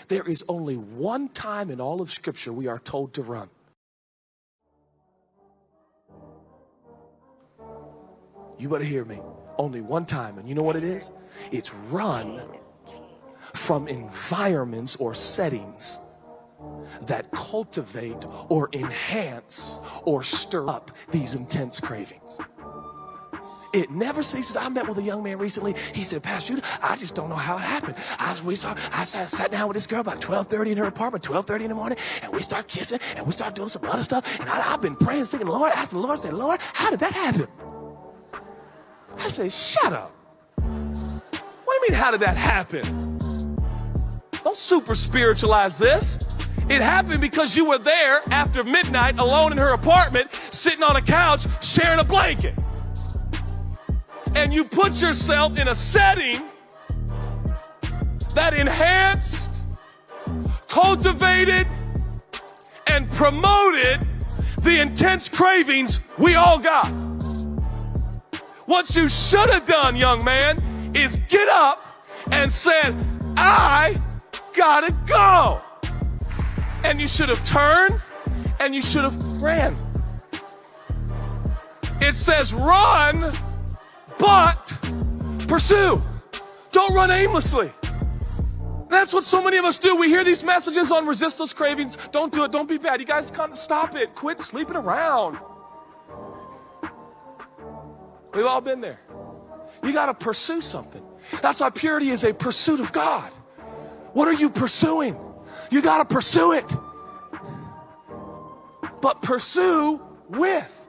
There is only one time in all of Scripture we are told to run. You better hear me. Only one time. And you know what it is? It's run from environments or settings that cultivate or enhance or stir up these intense cravings. It never ceases. I met with a young man recently. He said, Pastor Judah, I just don't know how it happened. I sat down with this girl about 12:30 in her apartment, 12:30 in the morning, and we start kissing, and we start doing some other stuff. And I've been praying, singing, Lord, asking the Lord, saying, Lord, how did that happen? I said, shut up. What do you mean, how did that happen? Don't super spiritualize this. It happened because you were there after midnight alone in her apartment, sitting on a couch, sharing a blanket. And you put yourself in a setting that enhanced, cultivated, and promoted the intense cravings we all got. What you should have done, young man, is get up and said, I gotta go. And you should have turned and you should have ran. It says run, but pursue. Don't run aimlessly. That's what so many of us do. We hear these messages on resist those cravings. Don't do it. Don't be bad. You guys can't stop it. Quit sleeping around. We've all been there. You got to pursue something. That's why purity is a pursuit of God. What are you pursuing? You got to pursue it. But pursue with.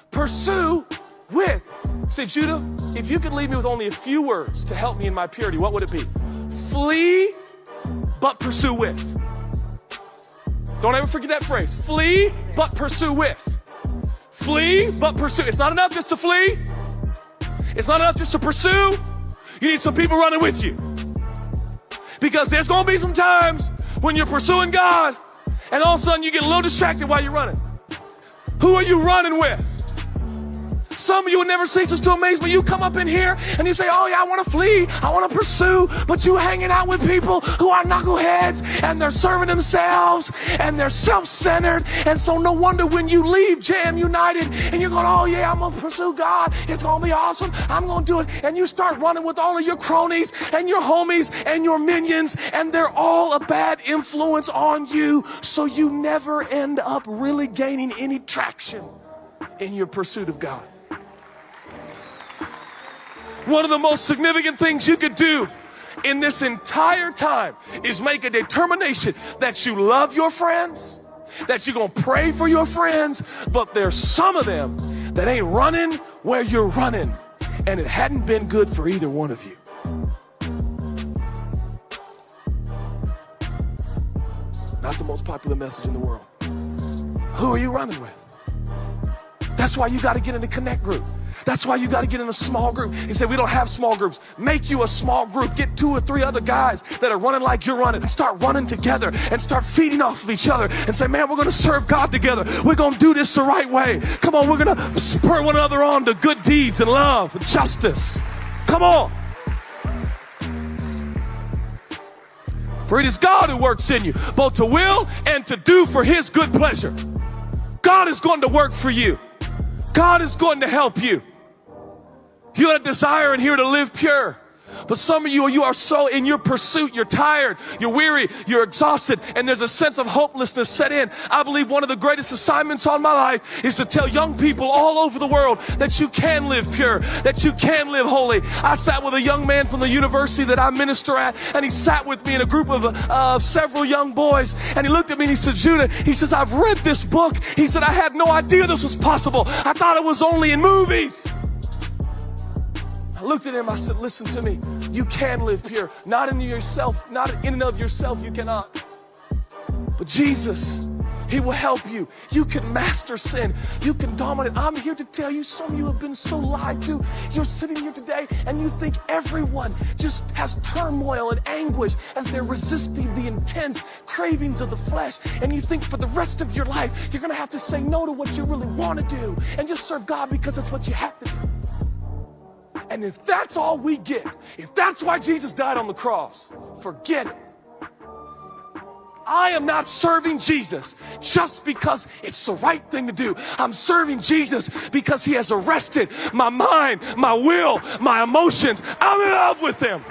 Pursue with. Say, Judah, if you could leave me with only a few words to help me in my purity, what would it be? Flee, but pursue with. Don't ever forget that phrase. Flee, but pursue with. Flee, but pursue. It's not enough just to flee. It's not enough just to pursue. You need some people running with you. Because there's going to be some times when you're pursuing God and all of a sudden you get a little distracted while you're running. Who are you running with? Some of you would never cease to amaze me. You come up in here and you say, oh yeah, I want to flee, I want to pursue, but you hanging out with people who are knuckleheads and they're serving themselves and they're self-centered, and so no wonder when you leave Jam United and you're going, oh yeah, I'm going to pursue God, it's going to be awesome, I'm going to do it, and you start running with all of your cronies and your homies and your minions, and they're all a bad influence on you, so you never end up really gaining any traction in your pursuit of God. One of the most significant things you could do in this entire time is make a determination that you love your friends, that you're going to pray for your friends, but there's some of them that ain't running where you're running, and it hadn't been good for either one of you. Not the most popular message in the world. Who are you running with? That's why you got to get in a connect group. That's why you got to get in a small group. He said, we don't have small groups. Make you a small group. Get 2 or 3 other guys that are running like you're running and start running together and start feeding off of each other and say, man, we're going to serve God together. We're going to do this the right way. Come on, we're going to spur one another on to good deeds and love and justice. Come on. For it is God who works in you, both to will and to do for his good pleasure. God is going to work for you. God is going to help you. You got a desire in here to live pure. But some of you are so in your pursuit, you're tired, you're weary, you're exhausted, and there's a sense of hopelessness set in. I believe one of the greatest assignments on my life is to tell young people all over the world that you can live pure, that you can live holy. I sat with a young man from the university that I minister at, and he sat with me in a group of several young boys, and he looked at me and he said, Judah, he says, I've read this book. He said, I had no idea this was possible. I thought it was only in movies. I looked at him, I said, listen to me. You can live pure. Not in yourself, not in and of yourself, you cannot. But Jesus, he will help you. You can master sin. You can dominate. I'm here to tell you, some of you have been so lied to. You're sitting here today and you think everyone just has turmoil and anguish as they're resisting the intense cravings of the flesh. And you think for the rest of your life, you're going to have to say no to what you really want to do and just serve God because that's what you have to do. And if that's all we get, if that's why Jesus died on the cross, forget it. I am not serving Jesus just because it's the right thing to do. I'm serving Jesus because he has arrested my mind, my will, my emotions. I'm in love with him.